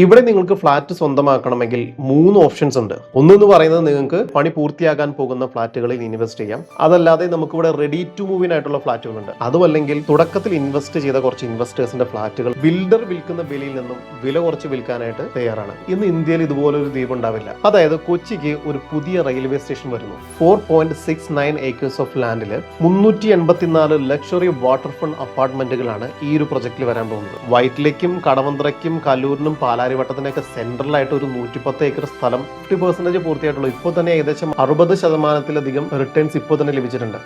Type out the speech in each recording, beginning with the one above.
ഇവിടെ നിങ്ങൾക്ക് flat സ്വന്തമാക്കണമെങ്കിൽ 3 options ഉണ്ട്. ഒന്നെന്ന് പറയുന്നത് നിങ്ങൾക്ക് പണി പൂർത്തിയാകാൻ പോകുന്ന ഫ്ലാറ്റുകളിൽ ഇൻവെസ്റ്റ് ചെയ്യാം. അതല്ലാതെ നമുക്കിവിടെ റെഡി ടു മൂവ് ആയിട്ടുള്ള ഫ്ലാറ്റുകളുണ്ട്. അതുമല്ലെങ്കിൽ തുടക്കത്തിൽ ഇൻവെസ്റ്റ് ചെയ്ത കുറച്ച് ഇൻവെസ്റ്റേഴ്സിന്റെ ഫ്ലാറ്റുകൾ ബിൽഡർ വിൽക്കുന്ന വിലയിൽ നിന്നും വില കുറച്ച് വിൽക്കാനായിട്ട് തയ്യാറാണ്. ഇന്ന് ഇന്ത്യയിൽ ഇതുപോലൊരു ദ്വീപ് ഉണ്ടാവില്ല. അതായത് കൊച്ചിക്ക് ഒരു പുതിയ റെയിൽവേ സ്റ്റേഷൻ വരുന്നു. 4.69 ഏക്കേഴ്സ് ഓഫ് ലാൻഡില് 384 ലക്ഷറി വാട്ടർ ഫ്രണ്ട് അപ്പാർട്ട്മെന്റുകളാണ് ഈ ഒരു പ്രൊജക്റ്റിൽ വരാൻ പോകുന്നത്. വൈറ്റിലേക്കും കടവന്ത്രയ്ക്കും കല്ലൂരിനും പാലാരിവട്ടത്തിനൊക്കെ സെൻട്രലായിട്ട് ഒരു 110 ഏക്കർ സ്ഥലം 50% പൂർത്തിയായിട്ടുള്ളൂ. ഇപ്പോൾ തന്നെ ഏകദേശം 60% റിട്ടേൺസ് ഇപ്പോൾ തന്നെ ലഭിച്ചിട്ടുണ്ട്.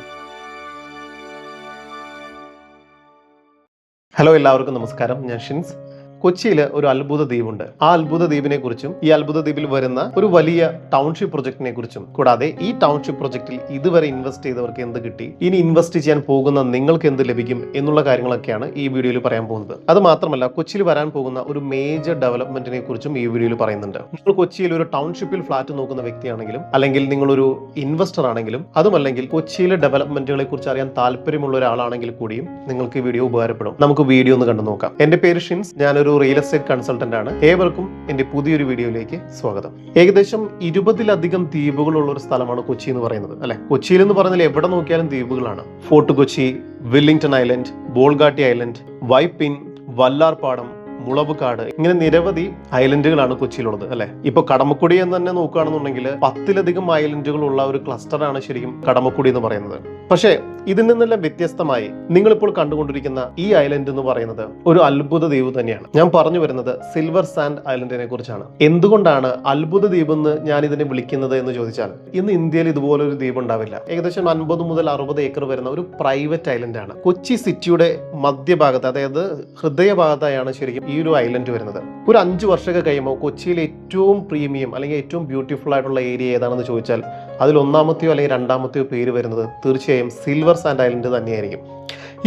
ഹലോ, എല്ലാവർക്കും നമസ്കാരം. ഞാൻ ഷിൻസ്. കൊച്ചിയിൽ ഒരു അത്ഭുത ദ്വീപുണ്ട്. ആ അത്ഭുത ദ്വീപിനെ കുറിച്ചും ഈ അത്ഭുത ദ്വീപിൽ വരുന്ന ഒരു വലിയ ടൗൺഷിപ്പ് പ്രൊജക്ടിനെ കുറിച്ചും, കൂടാതെ ഈ ടൗൺഷിപ്പ് പ്രൊജക്റ്റിൽ ഇതുവരെ ഇൻവെസ്റ്റ് ചെയ്തവർക്ക് എന്ത് കിട്ടി, ഇനി ഇൻവെസ്റ്റ് ചെയ്യാൻ പോകുന്ന നിങ്ങൾക്ക് എന്ത് ലഭിക്കും എന്നുള്ള കാര്യങ്ങളൊക്കെയാണ് ഈ വീഡിയോയിൽ പറയാൻ പോകുന്നത്. അത് മാത്രമല്ല, കൊച്ചിയിൽ വരാൻ പോകുന്ന ഒരു മേജർ ഡെവലപ്മെന്റിനെ കുറിച്ചും ഈ വീഡിയോയിൽ പറയുന്നുണ്ട്. നിങ്ങൾ കൊച്ചിയിൽ ഒരു ടൗൺഷിപ്പിൽ ഫ്ലാറ്റ് നോക്കുന്ന വ്യക്തിയാണെങ്കിലും, അല്ലെങ്കിൽ നിങ്ങളൊരു ഇൻവെസ്റ്റർ ആണെങ്കിലും, അതുമല്ലെങ്കിൽ കൊച്ചിയിലെ ഡെവലപ്മെന്റുകളെ കുറിച്ച് അറിയാൻ താല്പര്യമുള്ള ഒരാളാണെങ്കിൽ കൂടിയും നിങ്ങൾക്ക് ഈ വീഡിയോ ഉപകാരപ്പെടും. നമുക്ക് വീഡിയോ ഒന്ന് കണ്ടു നോക്കാം. എന്റെ പേര് ഷിൻസ്. ഞാനൊരു റിയൽ എസ്റ്റേറ്റ് കൺസൾട്ടന്റ് ആണ്. ഏവർക്കും എന്റെ പുതിയൊരു വീഡിയോയിലേക്ക് സ്വാഗതം. ഏകദേശം 20-ലധികം ദ്വീപുകളുള്ള ഒരു സ്ഥലമാണ് കൊച്ചി എന്ന് പറയുന്നത്, അല്ലെ? കൊച്ചിയിൽ എന്ന് പറഞ്ഞാൽ എവിടെ നോക്കിയാലും ദ്വീപുകളാണ്. Fort Kochi, Wellington island, Bolgatty island, Vypin, Vallarpadam, Mulavukad, ഇങ്ങനെ നിരവധി ഐലൻഡുകളാണ് കൊച്ചിയിലുള്ളത്, അല്ലെ? ഇപ്പൊ കടമക്കുടി എന്ന് തന്നെ നോക്കുകയാണെന്നുണ്ടെങ്കിൽ 10-ലധികം ഐലൻഡുകൾ ഉള്ള ഒരു ക്ലസ്റ്ററാണ് ശരിക്കും കടമക്കുടി എന്ന് പറയുന്നത്. പക്ഷേ ഇതിൽ നിന്നെല്ലാം വ്യത്യസ്തമായി നിങ്ങളിപ്പോൾ കണ്ടുകൊണ്ടിരിക്കുന്ന ഈ ഐലൻഡ് എന്ന് പറയുന്നത് ഒരു അത്ഭുത ദ്വീപ് തന്നെയാണ്. ഞാൻ പറഞ്ഞു വരുന്നത് സിൽവർ സാൻഡ് ഐലൻഡിനെ കുറിച്ചാണ്. എന്തുകൊണ്ടാണ് അത്ഭുത ദ്വീപ് എന്ന് ഞാൻ ഇതിനെ വിളിക്കുന്നത് എന്ന് ചോദിച്ചാൽ, ഇന്ന് ഇന്ത്യയിൽ ഇതുപോലൊരു ദ്വീപ് ഉണ്ടാവില്ല. ഏകദേശം 50 മുതൽ 60 ഏക്കർ വരുന്ന ഒരു പ്രൈവറ്റ് ഐലൻഡ് ആണ്. കൊച്ചി സിറ്റിയുടെ മധ്യഭാഗത്ത്, അതായത് ഹൃദയഭാഗത്തായാണ് ശരിക്കും ഈ ഒരു ഐലൻഡ് വരുന്നത്. ഒരു 5 വർഷമൊക്കെ കഴിയുമ്പോൾ കൊച്ചിയിലെ ഏറ്റവും പ്രീമിയം അല്ലെങ്കിൽ ഏറ്റവും ബ്യൂട്ടിഫുൾ ആയിട്ടുള്ള ഏരിയ ഏതാണെന്ന് ചോദിച്ചാൽ അതിൽ ഒന്നാമത്തെയോ അല്ലെങ്കിൽ രണ്ടാമത്തെയോ പേര് വരുന്നത് തീർച്ചയായും സിൽവർ സാൻഡ് ഐലൻഡ് തന്നെയായിരിക്കും.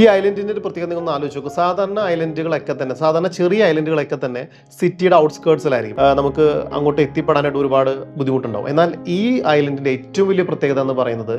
ഈ ഐലൻഡിന്റെ ഒരു പ്രത്യേകത നിങ്ങൾ ആലോചിച്ച് നോക്കും. സാധാരണ ഐലൻഡുകളൊക്കെ തന്നെ, സാധാരണ ചെറിയ ഐലൻഡുകളൊക്കെ തന്നെ സിറ്റിയുടെ ഔട്ട്സ്കേർട്സിലായിരിക്കും. നമുക്ക് അങ്ങോട്ട് എത്തിപ്പെടാനായിട്ട് ഒരുപാട് ബുദ്ധിമുട്ടുണ്ടാവും. എന്നാൽ ഈ ഐലൻഡിന്റെ ഏറ്റവും വലിയ പ്രത്യേകത എന്ന് പറയുന്നത്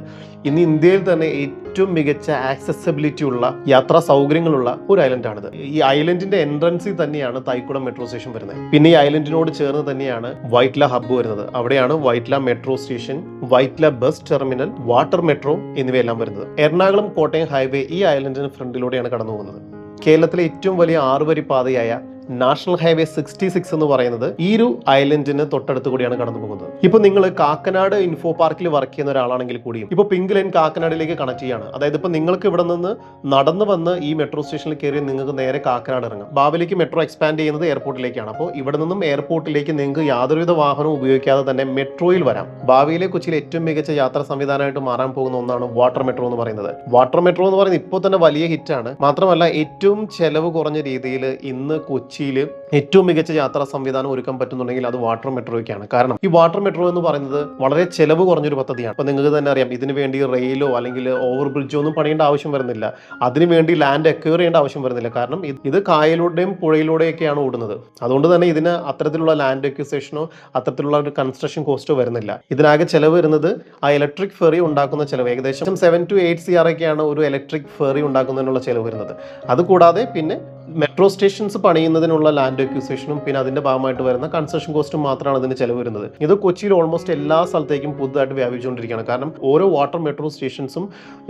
ഇന്ന് ഇന്ത്യയിൽ തന്നെ ഏറ്റവും മികച്ച ആക്സസിബിലിറ്റി ഉള്ള യാത്രാ സൗകര്യങ്ങളുള്ള ഒരു ഐലൻഡാണിത്. ഈ ഐലൻഡിന്റെ എൻട്രൻസിൽ തന്നെയാണ് തൈക്കുടം മെട്രോ സ്റ്റേഷൻ വരുന്നത്. പിന്നെ ഈ ഐലൻഡിനോട് ചേർന്ന് തന്നെയാണ് വൈറ്റ്ല ഹബ്ബ് വരുന്നത്. അവിടെയാണ് Vyttila metro station, Vyttila bus terminal, water metro എന്നിവയെല്ലാം വരുന്നത്. എറണാകുളം കോട്ടയം ഹൈവേ ഈ ഐലൻഡിന് ഫ്രണ്ടിലൂടെയാണ് കടന്നു പോകുന്നത്. കേരളത്തിലെ ഏറ്റവും വലിയ 6-വരി പാതയായ നാഷണൽ ഹൈവേ 66 എന്ന് പറയുന്നത് ഈ ഒരു ഐലൻഡിന് തൊട്ടടുത്ത് കൂടിയാണ് കടന്നു പോകുന്നത്. ഇപ്പൊ നിങ്ങൾ കാക്കനാട് ഇൻഫോ പാർക്കിൽ വർക്ക് ചെയ്യുന്ന ഒരാളാണെങ്കിൽ കൂടിയും ഇപ്പൊ പിങ്ക് ലൈൻ കാക്കനാടിലേക്ക് കണക്ട് ചെയ്യാണ്. അതായത് ഇപ്പൊ നിങ്ങൾക്ക് ഇവിടെ നിന്ന് നടന്നു വന്ന് ഈ മെട്രോ സ്റ്റേഷനിൽ കയറി നിങ്ങൾക്ക് നേരെ കാക്കനാട് ഇറങ്ങാം. ഭാവിയിലേക്ക് മെട്രോ എക്സ്പാൻഡ് ചെയ്യുന്നത് എയർപോർട്ടിലേക്കാണ്. അപ്പോൾ ഇവിടെ നിന്നും എയർപോർട്ടിലേക്ക് നിങ്ങൾക്ക് യാതൊരുവിധ വാഹനവും ഉപയോഗിക്കാതെ തന്നെ മെട്രോയിൽ വരാം. ഭാവിയിലെ കൊച്ചിയിലെ ഏറ്റവും മികച്ച യാത്രാ സംവിധാനമായിട്ട് മാറാൻ പോകുന്ന ഒന്നാണ് വാട്ടർ മെട്രോ എന്ന് പറയുന്നത്. വാട്ടർ മെട്രോ എന്ന് പറയുന്നത് ഇപ്പോൾ തന്നെ വലിയ ഹിറ്റാണ്. മാത്രമല്ല ഏറ്റവും ചെലവ് കുറഞ്ഞ രീതിയിൽ ഇന്ന് കൊച്ചിയിൽ ഏറ്റവും മികച്ച യാത്രാ സംവിധാനം ഒരുക്കാൻ പറ്റുന്നുണ്ടെങ്കിൽ അത് വാട്ടർ മെട്രോയ്ക്കാണ്. കാരണം ഈ വാട്ടർ മെട്രോ എന്ന് പറയുന്നത് വളരെ ചെലവ് കുറഞ്ഞൊരു പദ്ധതിയാണ്. അപ്പൊ നിങ്ങൾക്ക് തന്നെ അറിയാം, ഇതിനു വേണ്ടി റെയിലോ അല്ലെങ്കിൽ ഓവർ ബ്രിഡ്ജോ ഒന്നും പണിയേണ്ട ആവശ്യം വരുന്നില്ല. അതിനുവേണ്ടി ലാൻഡ് എക്വയർ ചെയ്യേണ്ട ആവശ്യം വരുന്നില്ല. കാരണം ഇത് കായലിലൂടെയും പുഴയിലൂടെയൊക്കെയാണ് ഓടുന്നത്. അതുകൊണ്ട് തന്നെ ഇതിന് അത്തരത്തിലുള്ള ലാൻഡ് എക്വിസേഷനോ അത്തരത്തിലുള്ള ഒരു കൺസ്ട്രക്ഷൻ കോസ്റ്റോ വരുന്നില്ല. ഇതിനാകെ ചെലവ് വരുന്നത് ആ ഇലക്ട്രിക് ഫെറി ഉണ്ടാക്കുന്ന ചെലവ്. ഏകദേശം 7 to 8 CR ഒക്കെയാണ് ഒരു ഇലക്ട്രിക് ഫെറി ഉണ്ടാക്കുന്നതിനുള്ള ചെലവ് വരുന്നത്. അതുകൂടാതെ പിന്നെ മെട്രോ സ്റ്റേഷൻസ് പണിയുന്നതിനുള്ള ലാൻഡ് എക്വിസേഷനും പിന്നെ അതിന്റെ ഭാഗമായിട്ട് വരുന്ന കൺസ്ട്രക്ഷൻ കോസ്റ്റും മാത്രമാണ് ഇതിന് ചെലവ് വരുന്നത്. ഇത് കൊച്ചിയിൽ ഓൾമോസ്റ്റ് എല്ലാ സ്ഥലത്തേക്കും പുതുതായിട്ട് വ്യാപിച്ചുകൊണ്ടിരിക്കുകയാണ്. കാരണം ഓരോ വാട്ടർ മെട്രോ സ്റ്റേഷൻസും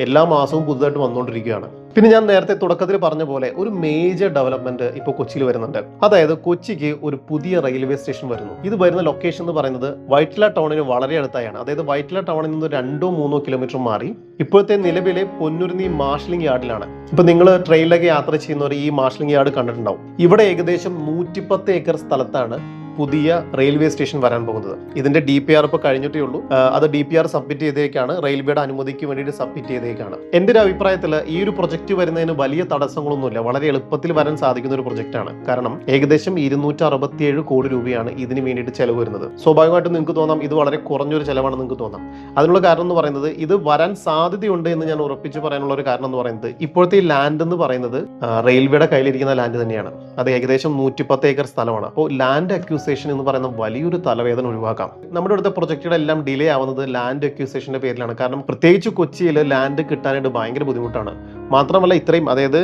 എല്ലാ മാസവും പുതുതായിട്ട് വന്നുകൊണ്ടിരിക്കുകയാണ്. പിന്നെ ഞാൻ നേരത്തെ തുടക്കത്തിൽ പറഞ്ഞ പോലെ ഒരു മേജർ ഡെവലപ്മെന്റ് ഇപ്പോൾ കൊച്ചിയിൽ വരുന്നുണ്ട്. അതായത് കൊച്ചിക്ക് ഒരു പുതിയ റെയിൽവേ സ്റ്റേഷൻ വരുന്നു. ഇത് വരുന്ന ലൊക്കേഷൻ എന്ന് പറയുന്നത് വൈറ്റ്ല ടൗണിന് വളരെ അടുത്തായാണ്. അതായത് വൈറ്റ്ല ടൗണിൽ നിന്ന് 2-3 കിലോമീറ്റർ മാറി ഇപ്പോഴത്തെ നിലവിലെ പൊന്നുരുന്നി മാർഷലിംഗ് യാർഡിലാണ്. ഇപ്പൊ നിങ്ങൾ ട്രെയിനിലൊക്കെ യാത്ര ചെയ്യുന്നവർ ഈ മാർഷലിംഗ് യാർഡ് കണ്ടിട്ടുണ്ടാവും. ഇവിടെ ഏകദേശം 110 ഏക്കർ സ്ഥലത്താണ് പുതിയ റെയിൽവേ സ്റ്റേഷൻ വരാൻ പോകുന്നത്. ഇതിന്റെ DPR ഇപ്പോൾ കഴിഞ്ഞിട്ടേ ഉള്ളൂ. അത് DPR സബ്മിറ്റ് ചെയ്തേക്കാണ്, റെയിൽവേയുടെ അനുമതിക്ക് വേണ്ടിയിട്ട് സബ്മിറ്റ് ചെയ്തേക്കാണ്. എൻ്റെ ഒരു അഭിപ്രായത്തിൽ ഈ ഒരു പ്രൊജക്ട് വരുന്നതിന് വലിയ തടസ്സങ്ങളൊന്നുമില്ല. വളരെ എളുപ്പത്തിൽ വരാൻ സാധിക്കുന്ന ഒരു പ്രൊജക്റ്റാണ്. കാരണം ഏകദേശം 267 കോടി രൂപയാണ് ഇതിന് വേണ്ടിയിട്ട് ചെലവ് വരുന്നത്. സ്വാഭാവികമായിട്ടും നിങ്ങൾക്ക് തോന്നാം ഇത് വളരെ കുറഞ്ഞൊരു ചെലവാണെന്ന് നിങ്ങൾക്ക് തോന്നാം. അതിനുള്ള കാരണം എന്ന് പറയുന്നത് ഇത് വരാൻ സാധ്യതയുണ്ട് എന്ന് ഞാൻ ഉറപ്പിച്ച് പറയാനുള്ള ഒരു കാരണം എന്ന് പറയുന്നത് ഇപ്പോഴത്തെ ഈ ലാൻഡ് എന്ന് പറയുന്നത് റെയിൽവേയുടെ കയ്യിലിരിക്കുന്ന ലാൻഡ് തന്നെയാണ്. അത് ഏകദേശം 110 ഏക്കർ സ്ഥലമാണ്. അപ്പോൾ ലാൻഡ് അക്യൂസേഷൻ എന്ന് പറയുന്ന വലിയൊരു തലവേദന ഒഴിവാക്കാം. നമ്മുടെ അടുത്ത പ്രൊജക്റ്റുകളെല്ലാം ഡിലേ ആവുന്നത് ലാൻഡ് അക്യൂസേഷന്റെ പേരിലാണ്. കാരണം പ്രത്യേകിച്ച് കൊച്ചിയിൽ ലാൻഡ് കിട്ടാനായിട്ട് ഭയങ്കര ബുദ്ധിമുട്ടാണ്. മാത്രമല്ല ഇത്രയും, അതായത്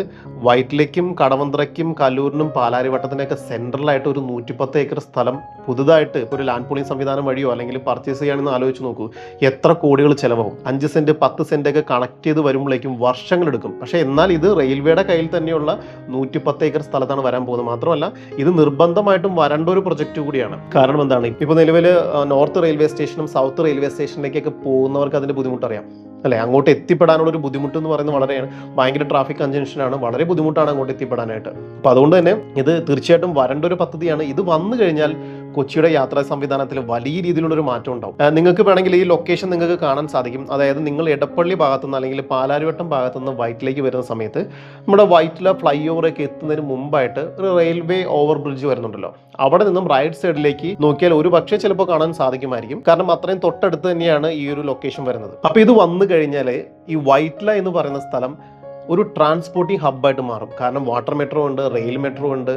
വൈറ്റിലേക്കും കടവന്ത്രയ്ക്കും കല്ലൂരിനും പാലാരിവട്ടത്തിനൊക്കെ സെൻട്രലായിട്ട് ഒരു 110 ഏക്കർ സ്ഥലം പുതുതായിട്ട് ഒരു ലാൻഡ് പൂളിംഗ് സംവിധാനം വഴിയോ അല്ലെങ്കിൽ പർച്ചേസ് ചെയ്യുകയാണെന്ന് ആലോചിച്ച് നോക്കൂ, എത്ര കോടികൾ ചിലവാകും. 5 സെന്റ് 10 സെന്റ് ഒക്കെ കണക്ട് ചെയ്ത് വരുമ്പോഴേക്കും വർഷങ്ങളെടുക്കും. പക്ഷേ എന്നാൽ ഇത് റെയിൽവേയുടെ കയ്യിൽ തന്നെയുള്ള 110 ഏക്കർ സ്ഥലത്താണ് വരാൻ പോകുന്നത്. മാത്രമല്ല ഇത് നിർബന്ധമായിട്ടും വരേണ്ട ഒരു പ്രൊജക്റ്റ് കൂടിയാണ്. കാരണം എന്താണ്, ഇപ്പോൾ നിലവിൽ നോർത്ത് റെയിൽവേ സ്റ്റേഷനും സൗത്ത് റെയിൽവേ സ്റ്റേഷനിലേക്കൊക്കെ പോകുന്നവർക്ക് അതിന്റെ ബുദ്ധിമുട്ടറിയാം അല്ലെ. അങ്ങോട്ട് എത്തിപ്പെടാനുള്ള ഒരു ബുദ്ധിമുട്ട് എന്ന് പറയുന്നത് ഭയങ്കര ട്രാഫിക് കൺജൻഷനാണ്, വളരെ ബുദ്ധിമുട്ടാണ് അങ്ങോട്ട് എത്തിപ്പെടാനായിട്ട്. അപ്പോൾ അതുകൊണ്ട് തന്നെ ഇത് തീർച്ചയായിട്ടും വരേണ്ട ഒരു പദ്ധതിയാണ്. ഇത് വന്നു കഴിഞ്ഞാൽ കൊച്ചിയുടെ യാത്രാ സംവിധാനത്തിൽ വലിയ രീതിയിലുള്ളൊരു മാറ്റം ഉണ്ടാവും. നിങ്ങൾക്ക് വേണമെങ്കിൽ ഈ ലൊക്കേഷൻ നിങ്ങൾക്ക് കാണാൻ സാധിക്കും. അതായത് നിങ്ങൾ എടപ്പള്ളി ഭാഗത്തുനിന്ന് അല്ലെങ്കിൽ പാലാരിവട്ടം ഭാഗത്തുനിന്ന് വൈറ്റിലേക്ക് വരുന്ന സമയത്ത് നമ്മുടെ വൈറ്റില ഫ്ലൈ ഓവറൊക്കെ എത്തുന്നതിന് മുമ്പായിട്ട് ഒരു റെയിൽവേ ഓവർ ബ്രിഡ്ജ് വരുന്നുണ്ടല്ലോ, അവിടെ നിന്നും റൈറ്റ് സൈഡിലേക്ക് നോക്കിയാൽ ഒരു പക്ഷേ ചിലപ്പോൾ കാണാൻ സാധിക്കുമായിരിക്കും. കാരണം അത്രയും തൊട്ടടുത്ത് തന്നെയാണ് ഈ ഒരു ലൊക്കേഷൻ വരുന്നത്. അപ്പോൾ ഇത് വന്നു കഴിഞ്ഞാൽ ഈ വൈറ്റില എന്ന് പറയുന്ന സ്ഥലം ഒരു ട്രാൻസ്പോർട്ടിംഗ് ഹബ്ബായിട്ട് മാറും. കാരണം വാട്ടർ മെട്രോ ഉണ്ട്, റെയിൽ മെട്രോ ഉണ്ട്,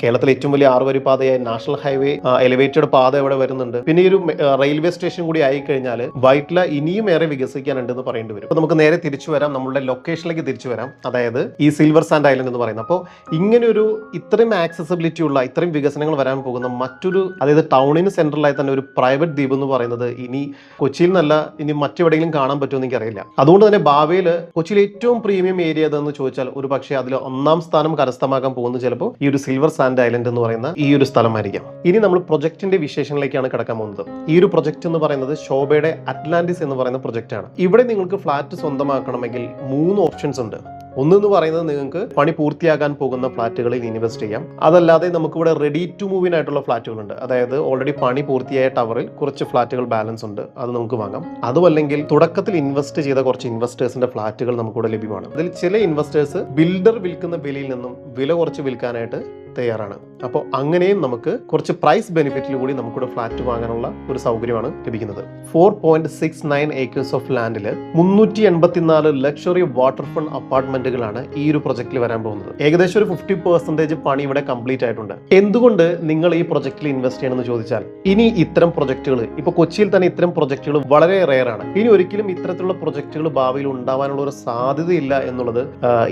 കേരളത്തിലെ ഏറ്റവും വലിയ 6 വരി പാതയായ നാഷണൽ ഹൈവേ എലിവേറ്റഡ് പാത ഇവിടെ വരുന്നുണ്ട്. പിന്നെ ഈ ഒരു റെയിൽവേ സ്റ്റേഷൻ കൂടി ആയിക്കഴിഞ്ഞാൽ വൈറ്റില ഇനിയും ഏറെ വികസിക്കാനുണ്ടെന്ന് പറയേണ്ടി വരും. അപ്പോൾ നമുക്ക് നേരെ തിരിച്ചു വരാം, നമ്മളുടെ ലൊക്കേഷനിലേക്ക് തിരിച്ചു വരാം, അതായത് ഈ സിൽവർ സാൻഡ് ഐലൻഡ് എന്ന് പറയുന്നത്. അപ്പോൾ ഇങ്ങനെ ഒരു ഇത്രയും ആക്സസിബിലിറ്റി ഉള്ള ഇത്രയും വികസനങ്ങൾ വരാൻ പോകുന്ന മറ്റൊരു, അതായത് ടൗണിന് സെൻട്രലായി തന്നെ ഒരു പ്രൈവറ്റ് ദ്വീപ് എന്ന് പറയുന്നത് ഇനി കൊച്ചിയിൽ നിന്നല്ല, ഇനി മറ്റെവിടെയെങ്കിലും കാണാൻ പറ്റുമെന്ന് എനിക്കറിയില്ല. അതുകൊണ്ട് തന്നെ ഭാവിയിൽ കൊച്ചിയിൽ ഏറ്റവും പ്രീമിയം ഏരിയ ഏതെന്ന് ചോദിച്ചാൽ ഒരു പക്ഷേ അതിൽ 1ാം സ്ഥാനം കരസ്ഥമാക്കാൻ പോകുന്നത് ചിലപ്പോൾ ഈ ഒരു സിൽവർ സാൻഡ് ഐലൻഡ് എന്ന് പറയുന്ന ഈ ഒരു സ്ഥലമായിരിക്കാം. ഇനി നമ്മൾ പ്രൊജക്ടിന്റെ വിശേഷങ്ങളിലേക്കാണ് കിടക്കാൻ പോകുന്നത്. ഈ ഒരു പ്രൊജക്ട് എന്ന് പറയുന്നത് ശോഭയുടെ അറ്റ്ലാന്റിസ് എന്ന് പറയുന്ന പ്രൊജക്ട് ആണ്. ഇവിടെ നിങ്ങൾക്ക് ഫ്ലാറ്റ് സ്വന്തമാക്കണമെങ്കിൽ 3 ഓപ്ഷൻസ് ഉണ്ട്. ഒന്നെന്ന് പറയുന്നത് നിങ്ങൾക്ക് പണി പൂർത്തിയാകാൻ പോകുന്ന ഫ്ലാറ്റുകളിൽ ഇൻവെസ്റ്റ് ചെയ്യാം. അതല്ലാതെ നമുക്കിവിടെ റെഡി ടു മൂവ് ആയിട്ടുള്ള ഫ്ലാറ്റുകളുണ്ട്. അതായത് ഓൾറെഡി പണി പൂർത്തിയായ ടവറിൽ കുറച്ച് ഫ്ലാറ്റുകൾ ബാലൻസ് ഉണ്ട്, അത് നമുക്ക് വാങ്ങാം. അതുമല്ലെങ്കിൽ തുടക്കത്തിൽ ഇൻവെസ്റ്റ് ചെയ്ത കുറച്ച് ഇൻവെസ്റ്റേഴ്സിന്റെ ഫ്ലാറ്റുകൾ നമുക്കിവിടെ ലഭ്യമാണ്. അതിൽ ചില ഇൻവെസ്റ്റേഴ്സ് ബിൽഡർ വിൽക്കുന്ന വിലയിൽ നിന്നും വില കുറച്ച് വിൽക്കാനായിട്ട് തയ്യാറാണ്. അപ്പോൾ അങ്ങനെയും നമുക്ക് കുറച്ച് പ്രൈസ് ബെനിഫിറ്റിൽ കൂടി നമുക്കിവിടെ ഫ്ലാറ്റ് വാങ്ങാനുള്ള ഒരു സൗകര്യമാണ് ലഭിക്കുന്നത്. 4.69 ഏക്കേഴ്സ് ഓഫ് ലാൻഡിൽ 384 ലക്ഷറി വാട്ടർ ഫ്രണ്ട് അപ്പാർട്ട്മെന്റുകളാണ് ഈ ഒരു പ്രൊജക്റ്റിൽ വരാൻ പോകുന്നത്. ഏകദേശം ഒരു 50% പണി ഇവിടെ കംപ്ലീറ്റ് ആയിട്ടുണ്ട്. എന്തുകൊണ്ട് നിങ്ങൾ ഈ പ്രൊജക്റ്റിൽ ഇൻവെസ്റ്റ് ചെയ്യണമെന്ന് ചോദിച്ചാൽ, ഇനി ഇത്തരം പ്രൊജക്റ്റുകൾ ഇപ്പോൾ കൊച്ചിയിൽ തന്നെ ഇത്തരം പ്രൊജക്റ്റുകൾ വളരെ റെയർ ആണ്. ഇനി ഒരിക്കലും ഇത്തരത്തിലുള്ള പ്രൊജക്റ്റുകൾ ഭാവിയിൽ ഉണ്ടാവാനുള്ള ഒരു സാധ്യതയില്ല എന്നുള്ളത്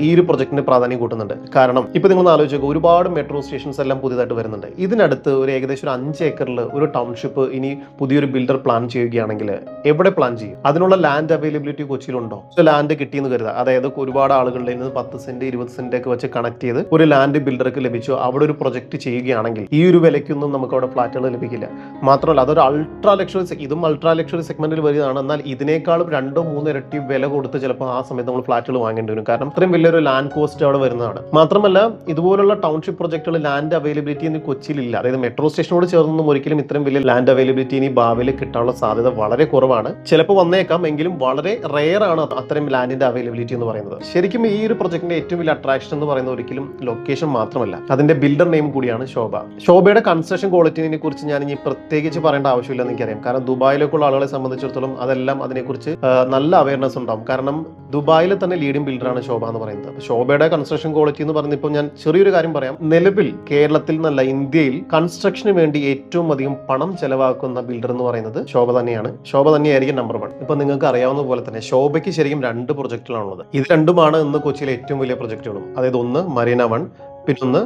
ഈ ഒരു പ്രൊജക്ടിന് പ്രാധാന്യം കൂട്ടുന്നുണ്ട്. കാരണം ഇപ്പൊ നിങ്ങൾ ആലോചിക്കുക, ഒരുപാട് മെട്രോ സ്റ്റേഷൻസ് എല്ലാം പുതിയതായിട്ട് വരുന്നുണ്ട്. ഇതിനടുത്ത് ഒരു ഏകദേശം 5 ഏക്കറിൽ ഒരു ടൗൺഷിപ്പ് ഇനി പുതിയൊരു ബിൽഡർ പ്ലാൻ ചെയ്യുകയാണെങ്കിൽ എവിടെ പ്ലാൻ ചെയ്യും? അതിനുള്ള ലാൻഡ് അവൈലബിലിറ്റി കൊച്ചിയിലുണ്ടോ? ലാൻഡ് കിട്ടിയെന്ന് കരുതുക, അതായത് ഒരുപാട് ആളുകളുടെ 10 സെന്റ് 20 സെന്റ് ഒക്കെ വെച്ച് കണക്ട് ചെയ്ത് ഒരു ലാൻഡ് ബിൽഡർക്ക് ലഭിച്ചു, അവിടെ ഒരു പ്രൊജക്ട് ചെയ്യുകയാണെങ്കിൽ ഈ ഒരു വിലയ്ക്കൊന്നും നമുക്ക് അവിടെ ഫ്ലാറ്റുകൾ ലഭിക്കില്ല. മാത്രമല്ല അതൊരു അൾട്രാ ലക്ഷറി, ഇതും അൾട്രാ ലക്ഷറി സെഗ്മെന്റിൽ വരുന്നതാണ്. എന്നാൽ ഇതിനേക്കാളും 2-3 ഇരട്ടി വില കൊടുത്ത് ചിലപ്പോൾ ആ സമയത്ത് നമ്മൾ ഫ്ലാറ്റുകൾ വാങ്ങേണ്ടി വരും. കാരണം ഇത്രയും വലിയൊരു ലാൻഡ് കോസ്റ്റ് അവിടെ വരുന്നതാണ്. മാത്രമല്ല ഇതുപോലുള്ള ടൗൺഷിപ്പ് പ്രൊജക്ടുകൾ ലാൻഡ് അവൈലബിലിറ്റി കൊച്ചിയിലില്ല. അതായത് മെട്രോ സ്റ്റേഷനോട് ചേർന്നൊന്നും ഒരിക്കലും ഇത്രയും വലിയ ലാൻഡ് അവൈലബിലിറ്റി ഇനി ഭാവിയിൽ കിട്ടാനുള്ള സാധ്യത വളരെ കുറവാണ്. ചിലപ്പോൾ വന്നേക്കാം, എങ്കിലും വളരെ റെയർ ആണ് അത്തരം ലാൻഡിന്റെ അവൈലബിലിറ്റി എന്ന് പറയുന്നത്. ശരിക്കും ഈ ഒരു പ്രൊജക്ടിന്റെ ഏറ്റവും വലിയ അട്രാക്ഷൻ എന്ന് പറയുന്നത് ഒരിക്കലും ലൊക്കേഷൻ മാത്രമല്ല, അതിന്റെ ബിൽഡർ നെയിം കൂടിയാണ് ശോഭ. ശോഭയുടെ കൺസ്ട്രക്ഷൻ ക്വാളിറ്റിനെ കുറിച്ച് ഞാൻ ഇനി പ്രത്യേകിച്ച് പറയേണ്ട ആവശ്യമില്ലെന്ന് എനിക്കറിയാം. കാരണം ദുബായിലേക്കുള്ള ആളുകളെ സംബന്ധിച്ചിടത്തോളം അതെല്ലാം അതിനെക്കുറിച്ച് നല്ല അവയർനെസ് ഉണ്ടാവും. കാരണം ദുബായിൽ തന്നെ ലീഡിംഗ് ബിൽഡറാണ് ശോഭ എന്ന് പറയുന്നത്. ശോഭയുടെ കൺസ്ട്രക്ഷൻ ക്വാളിറ്റി എന്ന് പറയുന്നത് ഇപ്പോൾ ഞാൻ ചെറിയൊരു കാര്യം പറയാം. നിലവിൽ കേരളത്തിൽ നിന്നല്ല ഇന്ത്യയിൽ കൺസ്ട്രക്ഷന് വേണ്ടി ഏറ്റവും അധികം പണം ചെലവാക്കുന്ന ബിൽഡർ എന്ന് പറയുന്നത് ശോഭ തന്നെയാണ്. ശോഭ തന്നെയായിരിക്കും നമ്പർ 1. ഇപ്പൊ നിങ്ങൾക്ക് അറിയാവുന്ന പോലെ തന്നെ ശോഭയ്ക്ക് ശരിക്കും 2 പ്രൊജക്ടുകളാണുള്ളത്. ഇത് രണ്ടുമാണ് ഇന്ന് കൊച്ചിയിലെ ഏറ്റവും വലിയ പ്രൊജക്ടുകളും. അതായത് ഒന്ന് മരീന 1, പിന്നൊന്ന്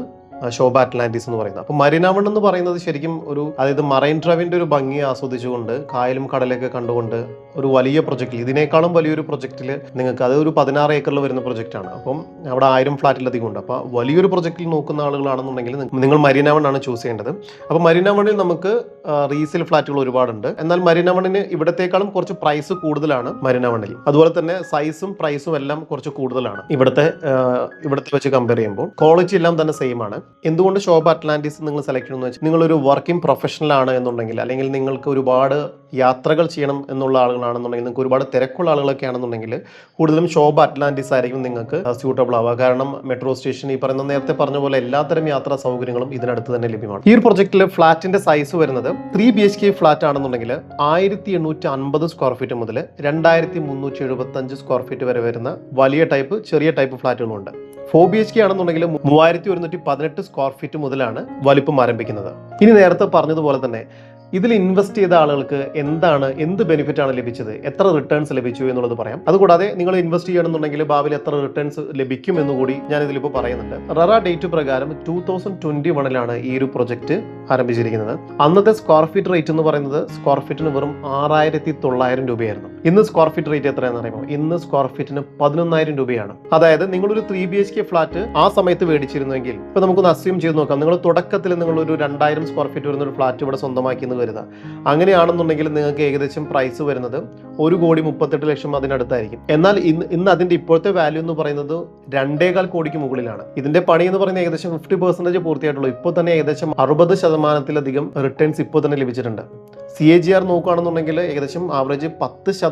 ശോഭ അറ്റ്ലാന്റിസ് എന്ന് പറയുന്നത്. അപ്പോൾ മരീന 1 എന്ന് പറയുന്നത് ശരിക്കും ഒരു, അതായത് മറൈൻ ഡ്രൈവിന്റെ ഒരു ഭംഗി ആസ്വദിച്ചുകൊണ്ട് കായലും കടലൊക്കെ കണ്ടുകൊണ്ട് ഒരു വലിയ പ്രൊജക്റ്റിൽ, ഇതിനേക്കാളും വലിയൊരു പ്രൊജക്റ്റിൽ നിങ്ങൾക്ക്, അത് ഒരു 16 ഏക്കറിൽ വരുന്ന പ്രൊജക്റ്റാണ്. അപ്പം അവിടെ 1000 ഫ്ലാറ്റിലധികം ഉണ്ട്. അപ്പോൾ വലിയൊരു പ്രൊജക്റ്റിൽ നോക്കുന്ന ആളുകളാണെന്നുണ്ടെങ്കിൽ നിങ്ങൾ മരീന 1 ആണ് ചൂസ് ചെയ്യേണ്ടത്. അപ്പോൾ മരീന 1 നമുക്ക് റീസെയിൽ ഫ്ലാറ്റുകൾ ഒരുപാടുണ്ട്. എന്നാൽ മരീന 1 ഇവിടത്തേക്കാളും കുറച്ച് പ്രൈസ് കൂടുതലാണ് മരീന 1. അതുപോലെ തന്നെ സൈസും പ്രൈസും എല്ലാം കുറച്ച് കൂടുതലാണ് ഇവിടുത്തെ വെച്ച് കമ്പയർ ചെയ്യുമ്പോൾ. ക്വാളിറ്റി എല്ലാം തന്നെ സെയിം ആണ്. എന്തുകൊണ്ട് ശോഭ അറ്റ്ലാന്റിസ് നിങ്ങൾ സെലക്ട് ചെയ്യണമെന്ന് വെച്ചാൽ, നിങ്ങളൊരു വർക്കിംഗ് പ്രൊഫഷണൽ ആണ് എന്നുണ്ടെങ്കിൽ, അല്ലെങ്കിൽ നിങ്ങൾക്ക് ഒരുപാട് യാത്രകൾ ചെയ്യണം എന്നുള്ള ആളുകളാണെന്നുണ്ടെങ്കിൽ, നിങ്ങൾക്ക് ഒരുപാട് തിരക്കുള്ള ആളുകളൊക്കെ ആണെന്നുണ്ടെങ്കിൽ കൂടുതലും ശോഭ അറ്റ്ലാന്റിസ് ആയിരിക്കും നിങ്ങൾക്ക് സ്യൂട്ടബിൾ ആവുക. കാരണം മെട്രോ സ്റ്റേഷൻ, ഈ പറയുന്ന നേരത്തെ പറഞ്ഞ പോലെ എല്ലാത്തരം യാത്രാ സൗകര്യങ്ങളും ഇതിനടുത്ത് തന്നെ ലഭ്യമാണ്. ഈ ഒരു പ്രൊജക്റ്റിൽ ഫ്ലാറ്റിന്റെ സൈസ് വരുന്നത് 3 BHK ഫ്ലാറ്റ് ആണെന്നുണ്ടെങ്കിൽ 1850 സ്ക്വയർ ഫീറ്റ് മുതൽ 2375 സ്ക്വയർ ഫീറ്റ് വരെ വരുന്ന വലിയ ടൈപ്പ്, ചെറിയ ടൈപ്പ് ഫ്ലാറ്റുകളുണ്ട്. 4 BHK ആണെന്നുണ്ടെങ്കിൽ 3118 സ്ക്വയർ ഫീറ്റ് മുതലാണ് വലിപ്പം ആരംഭിക്കുന്നത്. ഇനി നേരത്തെ പറഞ്ഞതുപോലെ തന്നെ ഇതിൽ ഇൻവെസ്റ്റ് ചെയ്ത ആളുകൾക്ക് എന്ത് ബെനിഫിറ്റ് ആണ് ലഭിച്ചത്, എത്ര റിട്ടേൺസ് ലഭിച്ചു എന്നുള്ളത് പറയാം. അതുകൂടാതെ നിങ്ങൾ ഇൻവെസ്റ്റ് ചെയ്യണമെന്നുണ്ടെങ്കിൽ ഭാവിയിൽ എത്ര റിട്ടേൺസ് ലഭിക്കും എന്നുകൂടി ഞാൻ ഇതിലിപ്പോൾ പറയുന്നുണ്ട്. റെറ ഡേറ്റ് പ്രകാരം 2021 ഈ ഒരു പ്രൊജക്ട് ആരംഭിച്ചിരിക്കുന്നത്. അന്നത്തെ സ്ക്വയർ ഫീറ്റ് റേറ്റ് എന്ന് പറയുന്നത് സ്ക്വയർ ഫീറ്റിന് വെറും 6,900 രൂപയായിരുന്നു. ഇന്ന് സ്ക്വയർ ഫീറ്റ് റേറ്റ് എത്രയാണെന്ന് അറിയുമോ? ഇന്ന് സ്ക്വയർ ഫീറ്റിന് 11,000 രൂപയാണ്. അതായത് നിങ്ങളൊരു 3 BHK ഫ്ലാറ്റ് ആ സമയത്ത് മേടിച്ചിരുന്നെങ്കിൽ, ഇപ്പൊ നമുക്കൊന്ന് അസ്യൂം ചെയ്ത് നോക്കാം, നിങ്ങൾ തുടക്കത്തിൽ നിങ്ങളൊരു 2000 സ്ക്വയർ ഫീറ്റ് വരുന്ന ഒരു ഫ്ലാറ്റ് ഇവിടെ സ്വന്തമാക്കി എന്ന് കരുതുക. അങ്ങനെയാണെന്നുണ്ടെങ്കിൽ നിങ്ങൾക്ക് ഏകദേശം പ്രൈസ് വരുന്നത് 1,38,00,000 അതിനടുത്തായിരിക്കും. എന്നാൽ ഇന്ന് അതിന്റെ ഇപ്പോഴത്തെ വാല്യൂ എന്ന് പറയുന്നത് 2.25 കോടിക്ക് മുകളിലാണ്. ഇതിന്റെ പണി എന്ന് പറയുന്നത് ഏകദേശം 50% പൂർത്തിയായിട്ടുള്ളൂ. ഇപ്പോൾ തന്നെ ഏകദേശം 60%-ലധികം റിട്ടേൺസ് ഇപ്പോൾ തന്നെ ലഭിച്ചിട്ടുണ്ട്. CAGR നോക്കുകയാണെന്നുണ്ടെങ്കിൽ ഏകദേശം ആവറേജ് 10%.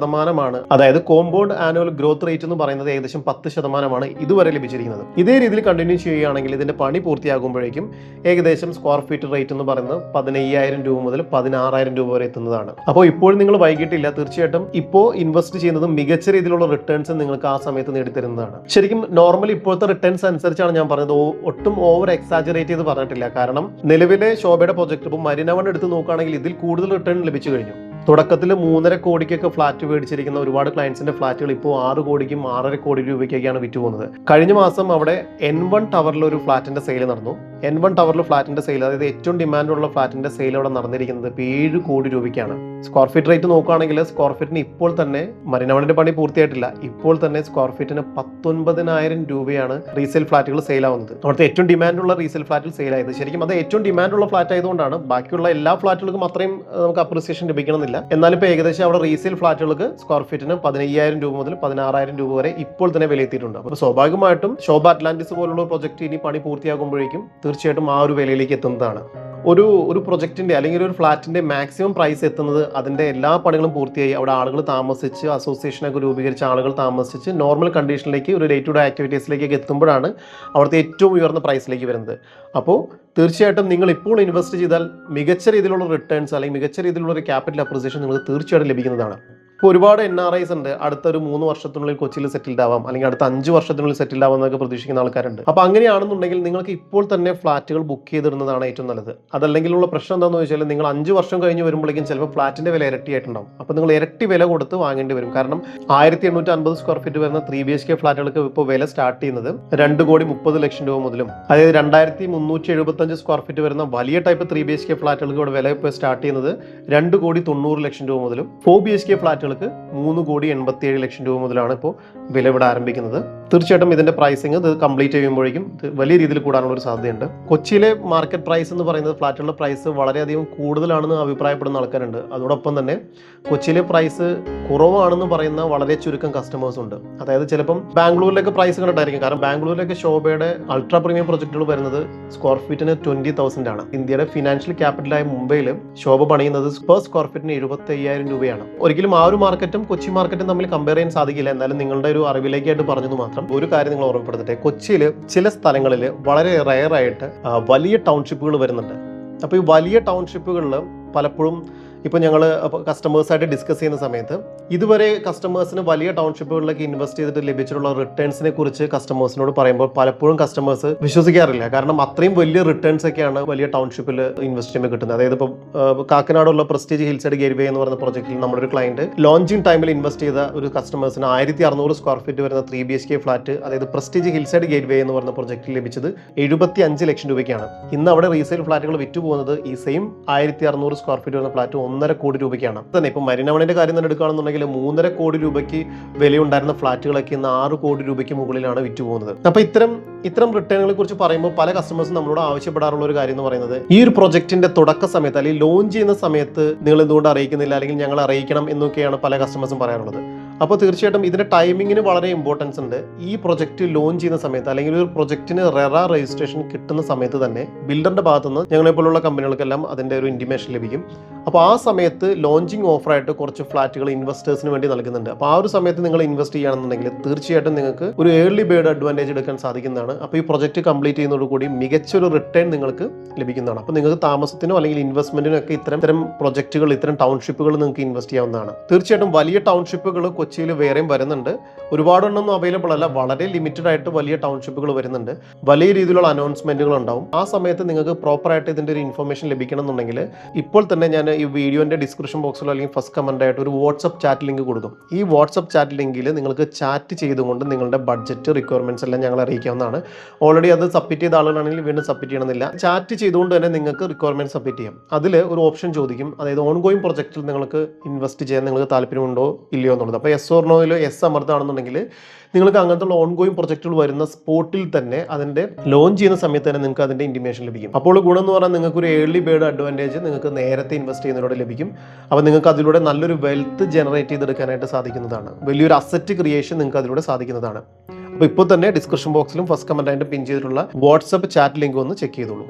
അതായത് കോമ്പൗണ്ട് ആനുവൽ ഗ്രോത്ത് റേറ്റ് എന്ന് പറയുന്നത് ഏകദേശം 10% ഇതുവരെ ലഭിച്ചിരിക്കുന്നത്. ഇതേ രീതിയിൽ കണ്ടിന്യൂ ചെയ്യുകയാണെങ്കിൽ ഇതിന്റെ പണി പൂർത്തിയാകുമ്പോഴേക്കും ഏകദേശം സ്ക്വയർ ഫീറ്റ് റേറ്റ് എന്ന് പറയുന്നത് 15,000 രൂപ മുതൽ 16,000 രൂപ വരെ എത്തുന്നതാണ്. അപ്പോൾ ഇപ്പോൾ നിങ്ങൾ വൈകിട്ടില്ല, തീർച്ചയായിട്ടും ഇപ്പോൾ ഇൻവെസ്റ്റ് ചെയ്യുന്നത് മികച്ച രീതിയിലുള്ള റിട്ടേൺസ് നിങ്ങൾക്ക് ആ സമയത്ത് നേടിത്തരുന്നതാണ്. ശരിക്കും നോർമലി ഇപ്പോഴത്തെ റിട്ടേൺസ് അനുസരിച്ചാണ് ഞാൻ പറഞ്ഞത്, ഒട്ടും ഓവർ എക്സാജറേറ്റ് ചെയ്ത് പറഞ്ഞിട്ടില്ല. കാരണം നിലവിലെ ശോഭയുടെ പ്രൊജക്ട് ഇപ്പോൾ മരീന വൺ എടുത്ത് നോക്കുകയാണെങ്കിൽ ഇതിൽ കൂടുതൽ റിട്ടേൺ ലഭിച്ചു കഴിഞ്ഞു. തുടക്കത്തിൽ 3.5 കോടിക്കൊക്കെ ഫ്ലാറ്റ് മേടിച്ചിരിക്കുന്ന ഒരുപാട് ക്ലയൻസിന്റെ ഫ്ലാറ്റുകൾ ഇപ്പോൾ 6 കോടിക്കും 6.5 കോടി രൂപയ്ക്കൊക്കെയാണ് വിറ്റ് പോകുന്നത്. കഴിഞ്ഞ മാസം അവിടെ N1 ടവറിൽ ഒരു ഫ്ലാറ്റിന്റെ സെയിൽ നടന്നു. N1 ടവറിൽ ഫ്ലാറ്റിന്റെ സെയിൽ, അതായത് ഏറ്റവും ഡിമാൻഡുള്ള ഫ്ലാറ്റിന്റെ സെയിൽ അവിടെ നടന്നിരിക്കുന്നത് ഇപ്പോൾ 7 കോടി രൂപയ്ക്കാണ്. സ്ക്വയർ ഫീറ്റ് റേറ്റ് നോക്കുകയാണെങ്കിൽ സ്ക്വയർ ഫീറ്റിന് ഇപ്പോൾ തന്നെ മരീന വണ്ണിന്റെ പണി പൂർത്തിയായിട്ടില്ല, ഇപ്പോൾ തന്നെ സ്ക്വയർ ഫീറ്റിന് 19,000 രൂപയാണ് റീസെയിൽ ഫ്ലാറ്റുകൾ സെയിൽ ആവുന്നത്. അവിടുത്തെ ഏറ്റവും ഡിമാൻഡുള്ള റീസെയിൽ ഫ്ലാറ്റിൽ സെയിൽ ആയത്. ശരിക്കും അത് ഏറ്റവും ഡിമാൻഡുള്ള ഫ്ലാറ്റ് ആയതുകൊണ്ടാണ്. ബാക്കിയുള്ള എല്ലാ ഫ്ലാറ്റുകൾക്കും അത്രയും നമുക്ക് അപ്രിസിയേഷൻ ലഭിക്കണമെന്നില്ല. എന്നാലും ഇപ്പോൾ ഏകദേശം അവിടെ റീസെയിൽ ഫ്ലാറ്റുകൾക്ക് സ്ക്വയർ ഫീറ്റിന് 15,000 രൂപ മുതൽ 16,000 രൂപ വരെ ഇപ്പോൾ തന്നെ വിലയെത്തിയിട്ടുണ്ട്. അപ്പോൾ സ്വാഭാവികമായിട്ടും ശോഭ അറ്റ്ലാന്റിസ് പോലുള്ള പ്രൊജക്ട് ഇനി പണി പൂർത്തിയാകുമ്പോഴേക്കും തീർച്ചയായിട്ടും ആ ഒരു വിലയിലേക്ക് എത്തുന്നതാണ്. ഒരു പ്രൊജക്ടിന്റെ അല്ലെങ്കിൽ ഒരു ഫ്ലാറ്റിന്റെ മാക്സിമം പ്രൈസ് എത്തുന്നത് അതിന്റെ എല്ലാ പണികളും പൂർത്തിയായി അവിടെ ആളുകൾ താമസിച്ച്, അസോസിയേഷനൊക്കെ രൂപീകരിച്ച ആളുകൾ താമസിച്ച് നോർമൽ കണ്ടീഷനിലേക്ക് ഒരു ഡേ ടു ഡേ ആക്ടിവിറ്റീസിലേക്ക് എത്തുമ്പോഴാണ് അവിടുത്തെ ഏറ്റവും ഉയർന്ന പ്രൈസിലേക്ക് വരുന്നത്. അപ്പോൾ തീർച്ചയായിട്ടും നിങ്ങൾ ഇപ്പോൾ ഇൻവെസ്റ്റ് ചെയ്താൽ മികച്ച രീതിയിലുള്ള റിട്ടേൺസ് അല്ലെങ്കിൽ മികച്ച രീതിയിലുള്ള ഒരു ക്യാപിറ്റൽ അപ്രിസിയേഷൻ നിങ്ങൾക്ക് തീർച്ചയായിട്ടും ലഭിക്കുന്നതാണ്. ഇപ്പോൾ ഒരുപാട് NRIs ഉണ്ട്, അടുത്തൊരു 3 വർഷത്തിനുള്ളിൽ കൊച്ചിയിൽ സെറ്റിൽഡ് ആവാം, അല്ലെങ്കിൽ അടുത്ത 5 വർഷത്തിനുള്ളിൽ സെറ്റിൽഡ് ആവാം എന്നൊക്കെ പ്രതീക്ഷിക്കുന്ന ആൾക്കാരുണ്ട്. അപ്പോൾ അങ്ങനെയാണെന്നുണ്ടെങ്കിൽ നിങ്ങൾക്ക് ഇപ്പോൾ തന്നെ ഫ്ലാറ്റുകൾ ബുക്ക് ചെയ്തിടുന്നതാണ് ഏറ്റവും നല്ലത്. അതല്ലെങ്കിലുള്ള പ്രശ്നം എന്താണെന്ന് വെച്ചാൽ നിങ്ങൾ 5 വർഷം കഴിഞ്ഞ് വരുമ്പോഴേക്കും ചിലപ്പോൾ ഫ്ലാറ്റിന്റെ വില ഇരട്ടിയായിട്ടുണ്ടാവും. അപ്പോൾ നിങ്ങൾ ഇരട്ടി വില കൊടുത്ത് വാങ്ങേണ്ടി വരും. കാരണം 1,850 സ്ക്വയർ ഫീറ്റ് വരുന്ന 3 BHK ഫ്ലാറ്റുകൾക്ക് ഇപ്പോൾ വില സ്റ്റാർട്ട് ചെയ്യുന്നത് 2,30,00,000 രൂപ മുതലും, അതായത് 2,375 സ്ക്വയർ ഫീറ്റ് വരുന്ന വലിയ ടൈപ്പ് 3 BHK ഫ്ലാറ്റുകൾക്ക് ഇവിടെ വില ഇപ്പോൾ സ്റ്റാർട്ട് ചെയ്യുന്നത് 2,90,00,000 രൂപ മുതലും, 4 BHK ഫ്ലാറ്റുകൾക്ക് 3,87,00,000 രൂപ മുതലാണ് ഇപ്പോൾ വില ഇവിടെ ആരംഭിക്കുന്നത്. തീർച്ചയായിട്ടും ഇതിന്റെ പ്രൈസിങ് ഇത് കംപ്ലീറ്റ് ചെയ്യുമ്പോഴേക്കും വലിയ രീതിയിൽ കൂടാനുള്ള ഒരു സാധ്യതയുണ്ട്. കൊച്ചിയിലെ മാർക്കറ്റ് പ്രൈസ് എന്ന് പറയുന്നത് ഫ്ലാറ്റുകളുടെ പ്രൈസ് വളരെയധികം കൂടുതലാണെന്ന് അഭിപ്രായപ്പെടുന്ന ആൾക്കാരുണ്ട്. അതോടൊപ്പം തന്നെ കൊച്ചിയിലെ പ്രൈസ് കുറവാണെന്ന് പറയുന്ന വളരെ ചുരുക്കം കസ്റ്റമേഴ്സ് ഉണ്ട്. അതായത് ചിലപ്പം ബാംഗ്ലൂരിലേക്ക് പ്രൈസ് കണ്ടിട്ടായിരിക്കും. കാരണം ബാംഗ്ലൂരിലേക്ക് ശോഭയുടെ അൾട്രാ പ്രീമിയം പ്രൊജക്ടുകൾ വരുന്നത് സ്ക്വയർ ഫീറ്റിന് 20,000 ആണ്. ഇന്ത്യയുടെ ഫിനാൻഷ്യൽ ക്യാപിറ്റലായ മുംബൈയിൽ ശോഭ പണിയുന്നത് പെർ സ്ക്വയർ ഫീറ്റിന് 75,000 രൂപയാണ്. ഒരിക്കലും ആ ഒരു മാർക്കറ്റും കൊച്ചി മാർക്കറ്റും തമ്മിൽ കമ്പയർ ചെയ്യാൻ സാധിക്കില്ല. എന്നാലും നിങ്ങളുടെ ഒരു അറിവിലേക്കായിട്ട് പറഞ്ഞത് മാത്രം ഒരു കാര്യം നിങ്ങൾ ഓർമ്മപ്പെടുത്തട്ടെ, കൊച്ചിയിൽ ചില സ്ഥലങ്ങളിൽ വളരെ റെയർ ആയിട്ട് വലിയ ടൗൺഷിപ്പുകൾ വരുന്നുണ്ട്. അപ്പോൾ ഈ വലിയ ടൗൺഷിപ്പുകളിൽ പലപ്പോഴും ഇപ്പോൾ ഞങ്ങൾ കസ്റ്റമേഴ്സായിട്ട് ഡിസ്കസ് ചെയ്യുന്ന സമയത്ത് ഇതുവരെ കസ്റ്റമേഴ്സിന് വലിയ ടൗൺഷിപ്പുകളിലേക്ക് ഇൻവെസ്റ്റ് ചെയ്തിട്ട് ലഭിച്ചിട്ടുള്ള റിട്ടേൺസിനെ കുറിച്ച് കസ്റ്റമേഴ്സിനോട് പറയുമ്പോൾ പലപ്പോഴും കസ്റ്റമേഴ്സ് വിശ്വസിക്കാറില്ല. കാരണം അത്രയും വലിയ റിട്ടേൺസ് ഒക്കെയാണ് വലിയ ടൗൺഷിപ്പിൽ ഇൻവെസ്റ്റ് ചെയ്യുമ്പോൾ കിട്ടുന്നത്. അതായത് ഇപ്പോൾ കാക്കനാടുള്ള പ്രസ്റ്റീജ് ഹിൽസൈഡ് ഗേറ്റ്വേ എന്ന് പറയുന്ന പ്രൊജക്റ്റിൽ നമ്മുടെ ഒരു ക്ലയന്റ് ലോഞ്ചിങ് ടൈമിൽ ഇൻവെസ്റ്റ് ചെയ്ത ഒരു കസ്റ്റമേഴ്സിന് 1,600 സ്ക്വയർ ഫീറ്റ് വരുന്ന 3 BHK ഫ്ലാറ്റ്, അതായത് പ്രസ്റ്റീജ് ഹിൽസൈഡ് ഗേറ്റ്വേ എന്ന് പറയുന്ന പ്രൊജക്റ്റിൽ ലഭിച്ചത് 75 ലക്ഷം രൂപയ്ക്കാണ്. ഇന്ന് അവിടെ റീസെയിൽ ഫ്ലാറ്റുകൾ വിറ്റ് പോകുന്നത് ഈ സെയിം 1,600 സ്ക്വയർ ഫീറ്റ് വരുന്ന ഫ്ലാറ്റ് 1.5 കോടി രൂപയ്ക്കാണ്. തന്നെ ഇപ്പോൾ മരീന വണ്ണിന്റെ കാര്യം തന്നെ എടുക്കുകയാണെന്നുണ്ടെങ്കിൽ 3.5 കോടി രൂപയ്ക്ക് വിലയുണ്ടായിരുന്ന ഫ്ലാറ്റുകളൊക്കെ ഇന്ന് 6 കോടി രൂപയ്ക്ക് മുകളിലാണ് വിറ്റ് പോകുന്നത്. അപ്പോൾ ഇത്തരം റിട്ടേണുകളെ കുറിച്ച് പറയുമ്പോൾ പല കസ്റ്റമേഴ്സും നമ്മളോട് ആവശ്യപ്പെടാറുള്ള ഒരു കാര്യം എന്ന് പറയുന്നത്, ഈ ഒരു പ്രൊജക്ടിന്റെ തുടക്ക സമയത്ത് അല്ലെങ്കിൽ ലോഞ്ച് ചെയ്യുന്ന സമയത്ത് നിങ്ങൾ എന്തുകൊണ്ട് അറിയിക്കുന്നില്ല, അല്ലെങ്കിൽ ഞങ്ങൾ അറിയിക്കണം എന്നൊക്കെയാണ് പല കസ്റ്റമേഴ്സും പറയാറുള്ളത്. അപ്പോൾ തീർച്ചയായിട്ടും ഇതിന്റെ ടൈമിങ്ങിന് വളരെ ഇമ്പോർട്ടൻസ് ഉണ്ട്. ഈ പ്രൊജക്ട് ലോഞ്ച് ചെയ്യുന്ന സമയത്ത് അല്ലെങ്കിൽ ഒരു പ്രൊജക്ടിന് റെറ രജിസ്ട്രേഷൻ കിട്ടുന്ന സമയത്ത് തന്നെ ബിൽഡറിന്റെ ഭാഗത്തുനിന്ന് ഞങ്ങളെ പോലുള്ള കമ്പനികൾക്കെല്ലാം അതിന്റെ ഒരു ഇന്റിമേഷൻ ലഭിക്കും. അപ്പോൾ ആ സമയത്ത് ലോഞ്ചിങ് ഓഫറായിട്ട് കുറച്ച് ഫ്ലാറ്റുകൾ ഇൻവെസ്റ്റേഴ്സിന് വേണ്ടി നൽകുന്നുണ്ട്. അപ്പോൾ ആ ഒരു സമയത്ത് നിങ്ങൾ ഇൻവെസ്റ്റ് ചെയ്യുകയാണെന്നുണ്ടെങ്കിൽ തീർച്ചയായിട്ടും നിങ്ങൾക്ക് ഒരു ഏർലി ബേർഡ് അഡ്വാൻറ്റേജ് എടുക്കാൻ സാധിക്കുന്നതാണ്. അപ്പോൾ ഈ പ്രൊജക്ട് കംപ്ലീറ്റ് ചെയ്യുന്നതോടുകൂടി മികച്ചൊരു റിട്ടേൺ നിങ്ങൾക്ക് ലഭിക്കുന്നതാണ്. അപ്പോൾ നിങ്ങൾക്ക് താമസത്തിനോ അല്ലെങ്കിൽ ഇൻവെസ്റ്റ്മെന്റിനോ ഒക്കെ ഇത്തരം പ്രൊജക്റ്റുകൾ, ഇത്തരം ടൗൺഷിപ്പുകൾ നിങ്ങൾക്ക് ഇൻവെസ്റ്റ് ചെയ്യാവുന്നതാണ്. തീർച്ചയായിട്ടും വലിയ ടൗൺഷിപ്പുകൾ കൊച്ചിയിൽ വേറെയും വരുന്നുണ്ട്. ഒരുപാടെണ്ണൊന്നും അവൈലബിൾ അല്ല, വളരെ ലിമിറ്റഡ് ആയിട്ട് വലിയ ടൗൺഷിപ്പുകൾ വരുന്നുണ്ട്. വലിയ രീതിയിലുള്ള അനൗൺസ്മെന്റുകൾ ഉണ്ടാവും. ആ സമയത്ത് നിങ്ങൾക്ക് പ്രോപ്പറായിട്ട് ഇതിൻ്റെ ഒരു ഇൻഫർമേഷൻ ലഭിക്കണം എന്നുണ്ടെങ്കിൽ ഇപ്പോൾ തന്നെ ഞാൻ ഈ വീഡിയോൻ്റെ ഡിസ്ക്രിപ്ഷൻ ബോക്സിലോ അല്ലെങ്കിൽ ഫസ്റ്റ് കമൻ്റ് ആയിട്ട് ഒരു വാട്സപ്പ് ചാറ്റ് ലിങ്ക് കൊടുക്കും. ഈ വാട്സപ്പ് ചാറ്റ് ലിങ്കിൽ നിങ്ങൾക്ക് ചാറ്റ് ചെയ്തുകൊണ്ട് നിങ്ങളുടെ ബഡ്ജറ്റ് റിക്വയർമെൻറ്റ്സ് എല്ലാം ഞങ്ങൾ അറിയിക്കാവുന്നതാണ്. ഓൾറെഡി അത് സബ്മിറ്റ് ചെയ്ത ആളുകളാണെങ്കിൽ വീണ്ടും സബ്മിറ്റ് ചെയ്യണമെന്നില്ല. ചാറ്റ് ചെയ്തുകൊണ്ട് തന്നെ നിങ്ങൾക്ക് റിക്വയർമെൻറ്റ് സബ്മിറ്റ് ചെയ്യാം. അതിൽ ഒരു ഓപ്ഷൻ ചോദിക്കും, അതായത് ഓൺഗോയിങ് പ്രൊജക്റ്റിൽ നിങ്ങൾക്ക് ഇൻവെസ്റ്റ് ചെയ്യാൻ നിങ്ങൾക്ക് താല്പര്യമുണ്ടോ ഇല്ലയോ എന്നുള്ളത്. അപ്പോൾ യെസ് ഓർ നോയിൽ യെസ് അമർത്താണെന്നുണ്ടെങ്കിൽ നിങ്ങൾക്ക് അങ്ങനത്തെ ഓൺഗോയിങ് പ്രൊജക്റ്റുകൾ വരുന്ന സ്പോട്ടിൽ തന്നെ അതിൻ്റെ ലോഞ്ച് ചെയ്യുന്ന സമയത്ത് തന്നെ നിങ്ങൾക്ക് അതിൻ്റെ ഇൻറ്റിമേഷൻ ലഭിക്കും. അപ്പോൾ ഗുണം എന്ന് പറഞ്ഞാൽ നിങ്ങൾക്ക് ഒരു ഏർലി ബേർഡ് അഡ്വാൻറ്റേജ് നിങ്ങൾക്ക് നേരത്തെ ഇൻവെസ്റ്റ് ചെയ്യുന്നതിലൂടെ ലഭിക്കും. അപ്പോൾ നിങ്ങൾക്ക് അതിലൂടെ നല്ലൊരു വെൽത്ത് ജനറേറ്റ് ചെയ്തെടുക്കാനായിട്ട് സാധിക്കുന്നതാണ്. വലിയൊരു അസറ്റ് ക്രിയേഷൻ നിങ്ങൾക്ക് അതിലൂടെ സാധിക്കുന്നതാണ്. അപ്പോൾ ഇപ്പോൾ തന്നെ ഡിസ്ക്രിപ്ഷൻ ബോക്സിലും ഫസ്റ്റ് കമൻ്റ് ആയിട്ട് പിൻ ചെയ്തിട്ടുള്ള വാട്സപ്പ് ചാറ്റ് ലിങ്ക് ഒന്ന് ചെക്ക് ചെയ്തോളൂ.